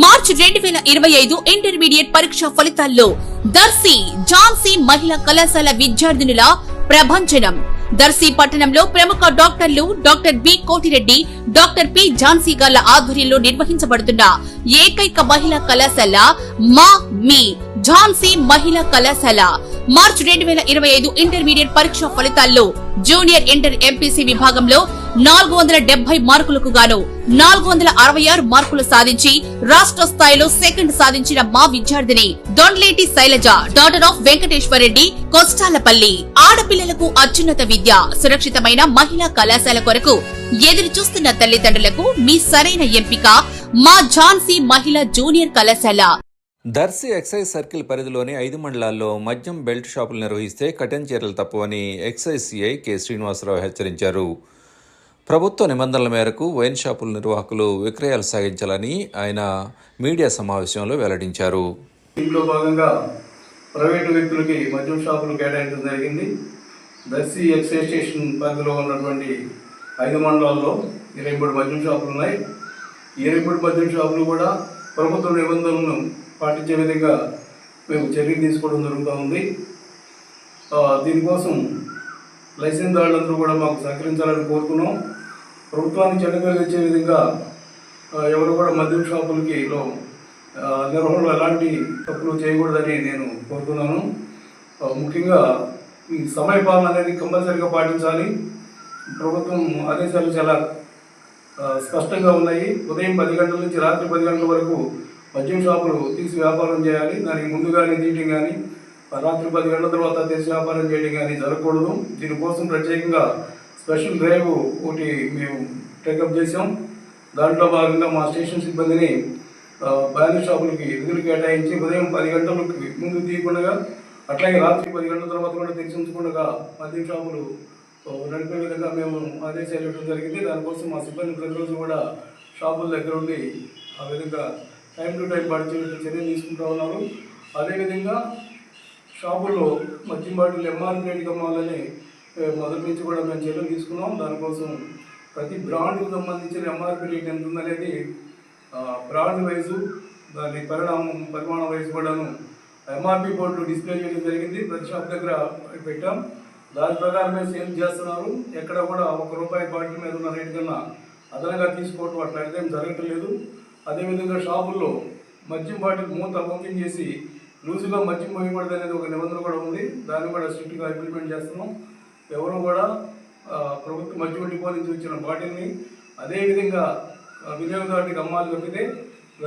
మార్చి 2025 intermediate పరీక్ష ఫలితాల్లో దర్శి ఝాన్సీ మహిళా కళాశాల విద్యార్థినుల ప్రభంజనం. దర్శి పట్టణంలో ప్రముఖ డాక్టర్లు doctor B Kotireddy, doctor P Jhansi గార్ల ఆధ్వర్యంలో నిర్వహించబడుతున్న ఏకైక మహిళా కళాశాల మీ ఝాన్సీ మహిళా కళాశాల. మార్చి 2025 ఇంటర్మీడియట్ పరీక్ష ఫలితాల్లో జూనియర్ ఇంటర్ ఎంపీసీ విభాగంలో 470 మార్కులకు గాను 466 మార్కులు సాధించి రాష్ట్ర స్థాయిలో సెకండ్ సాధించిన మా విద్యార్థిని దొండ్లేటి శైలజ, డాటర్ ఆఫ్ వెంకటేశ్వరరెడ్డి, కొస్టాలపల్లి. ఆడపిల్లలకు అత్యున్నత విద్య, సురక్షితమైన మహిళా కళాశాల కొరకు ఎదురు చూస్తున్న తల్లిదండ్రులకు మీ సరైన ఎంపిక మా ఝాన్సీ మహిళా జూనియర్ కళాశాల. దర్శి ఎక్సైజ్ సర్కిల్ పరిధిలోని 5 మండలాల్లో మద్యం బెల్ట్ షాపులు నిర్వహిస్తే కఠిన చర్యలు తప్పవని ఎక్సైజ్ సిఐ కె శ్రీనివాసరావు హెచ్చరించారు. ప్రభుత్వ నిబంధనల మేరకు వైన్ షాపుల నిర్వాహకులు విక్రయాలు సాగించాలని ఆయన మీడియా సమావేశంలో వెల్లడించారు. దీంట్లో భాగంగా ప్రైవేటు వ్యక్తులకి మద్యం షాపులు కేటాయించడం జరిగింది. దర్శి ఎక్సైజ్ స్టేషన్ పరిధిలో ఉన్నటువంటి 5 మండలాల్లో 23 మద్యం షాపులు ఉన్నాయి. 23 మద్యం షాపులు కూడా ప్రభుత్వ నిబంధనలను పాటించే విధంగా మేము చర్యలు తీసుకోవడం జరుగుతూ ఉంది. దీనికోసం లైసెన్స్దారులందరూ కూడా మాకు సహకరించాలని కోరుతున్నాం. ప్రభుత్వానికి చెడ్డ పేరు తెచ్చే విధంగా ఎవరు కూడా మద్యం షాపులకి నిర్వహణలో ఎలాంటి తప్పులు చేయకూడదని నేను కోరుతున్నాను. ముఖ్యంగా ఈ సమయపాలన అనేది కంపల్సరీగా పాటించాలి. ప్రభుత్వం ఆదేశాలు చాలా స్పష్టంగా ఉన్నాయి. ఉదయం 10 గంటల నుంచి రాత్రి 10 గంటల వరకు మద్యం షాపులు తీసి వ్యాపారం చేయాలి. దానికి ముందుగానే తీయటం కానీ రాత్రి 10 గంటల తర్వాత తీసి వ్యాపారం చేయడం కానీ జరగకూడదు. దీనికోసం ప్రత్యేకంగా స్పెషల్ డ్రైవ్ ఒకటి మేము టేకప్ చేసాం. దాంట్లో భాగంగా మా స్టేషన్ సిబ్బందిని బ్రాండ్ షాపులకి విధులు కేటాయించి ఉదయం 10 గంటలకు ముందు తీయకుండా అట్లాగే రాత్రి 10 గంటల తర్వాత కూడా తెరిచించకుండా మద్యం షాపులు నడిపే విధంగా మేము ఆదేశాలు ఇవ్వడం జరిగింది. దానికోసం మా సిబ్బంది ప్రతిరోజు కూడా షాపుల దగ్గర ఉండి ఆ విధంగా టైం టు టైం పాటించే చర్యలు తీసుకుంటూ ఉన్నారు. అదేవిధంగా షాపుల్లో మద్యం బాటిల్ ఎంఆర్పీ రేటుకి అమ్మాలని మొదటి నుంచి కూడా మేము చర్యలు తీసుకున్నాం. దానికోసం ప్రతి బ్రాండ్కి సంబంధించిన ఎంఆర్పీ రేట్ ఎంత ఉందనేది బ్రాండ్ వైజు దాని పరిమాణ వైజు కూడాను ఎంఆర్పీ బోర్డు డిస్ప్లే చేయడం జరిగింది. ప్రతి షాప్ దగ్గర పెట్టాం. దాని ప్రకారమే సేల్ చేస్తున్నారు. ఎక్కడ కూడా ₹1 బాటిల్ మీద ఉన్న రేటు కన్నా అదనంగా తీసుకోవటం అట్లా జరగటం లేదు. అదేవిధంగా షాపుల్లో మద్యం బాటిల్ మూత ఓపెన్ చేసి లూజుగా మద్యం పోయకూడదు అనేది ఒక నిబంధన కూడా ఉంది. దాన్ని కూడా స్ట్రిక్ట్గా ఇంప్లిమెంట్ చేస్తున్నాం. ఎవరు కూడా ప్రభుత్వ మద్యం డిపో నుంచి వచ్చిన బాటిల్ని అదేవిధంగా వినియోగదారుడికి అమ్మాలి తప్పితే